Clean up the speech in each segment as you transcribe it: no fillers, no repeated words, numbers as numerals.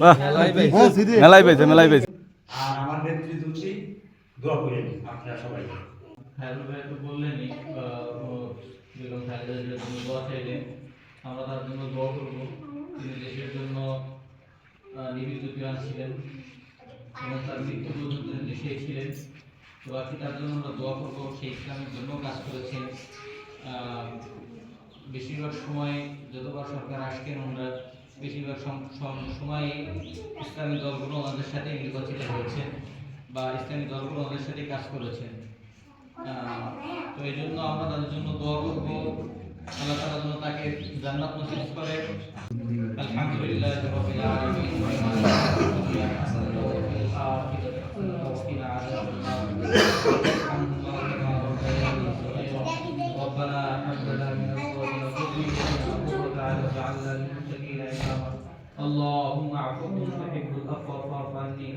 বাহ, মেলাই পেয়েছে মেলাই পেয়েছে। আর আমার নেতৃত্বে দোয়া করে নিই আপনারা সবাই। খায়রুল ভাই তো বললেনই বেগম খালেদা জিয়ার জন্য দোয়া চাইলেন, আমরা তার জন্য দোয়া করবো। তিনি দেশের জন্য নিবেদিত প্রাণ ছিলেন এবং তার মৃত্যু পর্যন্ত দেশেই ছিলেন। তো বাকি তার জন্য আমরা দোয়া করবো। সেই ইসলামের জন্য কাজ করেছেন। বেশিরভাগ সময় যতবার সরকার আসছেন ওনারা বেশিরভাগ সময় ইসলামী দলগুলো ওনাদের সাথে নির্বাচিত হয়েছেন বা ইসলামী দলগুলো ওনাদের সাথে কাজ করেছেন। তো এই জন্য আমরা তাদের জন্য দোয়া করবো, আল্লাহ তাআলা যেন তাকে জান্নাত নসিব করেন। আলহামদুলিল্লাহ রাব্বিল আলামিন। ربنا هب لنا من ازواجنا وذريتنا قرة اعين واجعلنا للمتقين اماما. اللهم اعفو تحب العفو فاعف عني.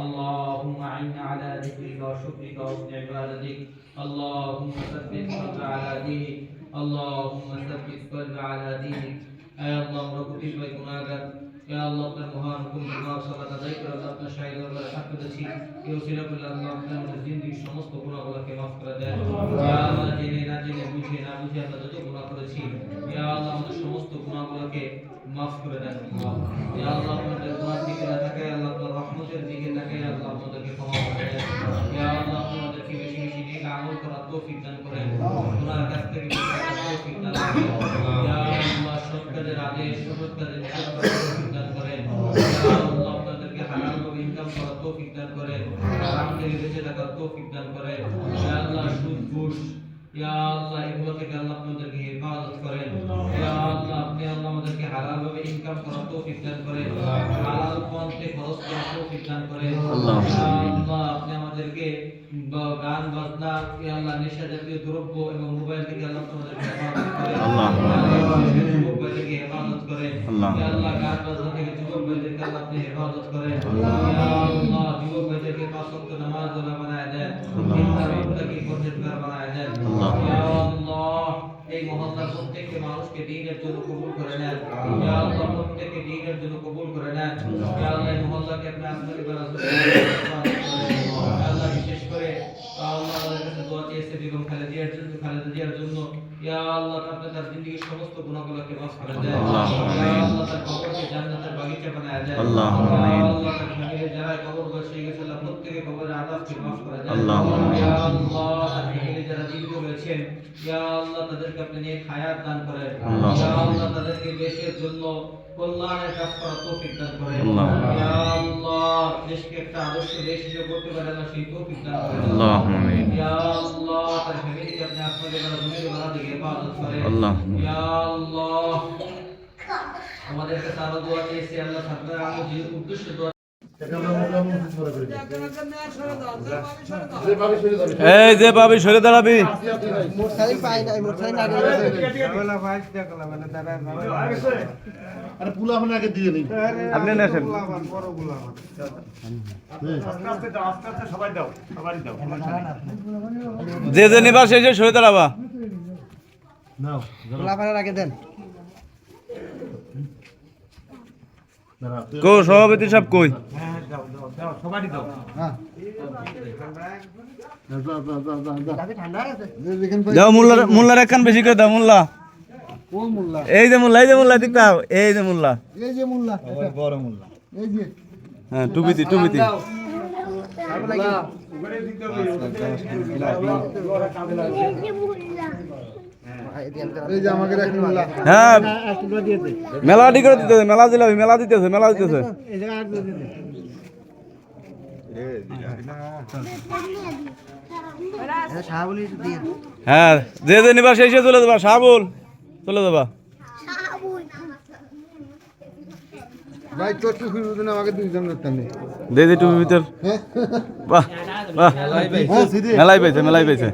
اللهم اعنا على ذكرك وشكرك وحسن عبادتك. اللهم ثبت قلبي على دينك. اللهم ثبت قلبي على دينك. اي الله ربي ভাই গুনাহগার, ইয়া আল্লাহ আপনার মহান হুকুম বিভাগ সালাত আদায় করে আল্লাহ আপনার শাহী দরবারে হাত পেতেছি। এই ওসিলা করে আল্লাহ আমাদের জিন্দেগীর সমস্ত গুনাহগুলোকে মাফ করে দেন। ইয়া আল্লাহ জেনে না জেনে বুঝে না বুঝে আমরা যত গুনাহ করেছি, ইয়া আল্লাহ আমাদের সমস্ত গুনাহগুলোকে মাফ করে দেন। ইয়া আল্লাহ আমাদের গুনাহ দিকে না তাকায় আল্লাহ আপনার রহমতের দিকে তাকায় আল্লাহ আমাদেরকে ক্ষমা করে দেন। ইয়া আল্লাহ আমাদেরকে বেশি বেশি নেক আমল করার তৌফিক দান করেন। গুনাহের কাছ থেকে বেঁচে থাকার তৌফিক দান করেন। ইয়া আল্লাহ সৎ কাজের আদেশ সৎ কাজের নিষেধ করার তৌফিক দান করেন। ইয়া আল্লাহ আপনাদেরকে হালাল ভাবে ইনকাম করার তৌফিক দান করেন। হারাম থেকে বেঁচে থাকার তৌফিক দান করেন। ইয়া আল্লাহ সুদ ঘুষ ইয়া আল্লাহ এগুলো থেকে আল্লাহ আপনাদেরকে হেফাজত করেন। ইয়া আল্লাহ আপনি আল্লাহ আমাদেরকে হালাল ভাবে ইনকাম করার তৌফিক দান করেন। হালাল পন্থে খরচ করার তৌফিক দান করেন। ইয়া আল্লাহ আপনি আমাদেরকে গান বাজনা ইয়া আল্লাহ নেশা জাতীয় দ্রব্য এবং মোবাইল থেকে আল্লাহ আমাদেরকে হেফাজত করেন। যুবক ভাইদেরকে হেফাজত করেন। ইয়া আল্লাহ গান বাজনা থেকে যুবক ভাইদেরকে আল্লাহ আপনি হেফাজত করেন। ইয়া আল্লাহ যুবক ভাইদেরকে পাঁচ ওয়াক্ত নামাজ আল্লাহ বানায় দেন। ইনকার মুত্তাকি পরহেজগার বানায় দেন। ইয়া আল্লাহ এই মহল্লার প্রত্যেকটা মানুষকে দ্বীনের জন্য কবুল করে নেন। ইয়া আল্লাহ প্রত্যেককে দ্বীনের জন্য কবুল করে নেন। ইয়া আল্লাহ এই মহল্লাকে আপনি আসমানি বারাজুল আল্লাহ বিশেষ করে আল্লাহ আমাদের কাছে দোয়া চেয়েছে বেগম খালেদা জিয়ার জন্য। ইয়া আল্লাহ আপনি তার জিন্দেগীর সমস্ত গুনাহগুলোকে মাফ করে দেন। ইয়া আল্লাহ তার কবরকে জান্নাতের বাগিচা বানায় দেন। ইয়া আল্লাহ তার ফ্যামিলি যারা কবরবাসী হয়ে গেছে আল্লাহ প্রত্যেককে কবরের আযাবকে মাফ করে দেন। ইয়া আল্লাহ তার ফ্যামিলি যারা জীবিত রয়েছেন ইয়া আল্লাহ তাদেরকে আপনি নেক হায়াত দান করেন। ইয়া আল্লাহ তাদেরকে দেশের জন্য কল্যাণের কাজ করার তৌফিক দান করেন। ইয়া আল্লাহ দেশকে একটা আদর্শ দেশ হিসেবে করতে পারেন না সেই তৌফিক দান করেন। আমিন। ইয়া আল্লাহ তার ফ্যামিলিকে আপনি আসমানে বালা দুনিয়াতে বালা দিকে হেফাজত করেন। ইয়া আল্লাহ আমাদের কাছে আরো দোয়া চেয়েছি আল্লাহ আপনার আমাদের উদ্দেশ্য দোয়া এই যে ভাবি সরে দাঁড়াবি। আপনি নেছেন যে যে নিবা সেই যে সরে দাঁড়াবা। কো সভাপতি সাহেব কই? যাও মোল্লার একখান বেশি করে দাও। মোল্লা এই যে মোল্লা এই যে মোল্লা দিক দাও। এই যে মোল্লা বড় মোল্লা হ্যাঁ টুপিতি টুপিতি হ্যাঁ মেলাটি করে দিতেছে। মেলা দিলাম মেলা দিতেছে মেলা দিতেছে। হ্যাঁ যে যে নিবা সেই সে চলে যাবা। শাহাবুল চলে যাবা। দে দে টুপির ভিতর। বাহ বাহ মেলাই পেয়েছে মেলাই পেয়েছে।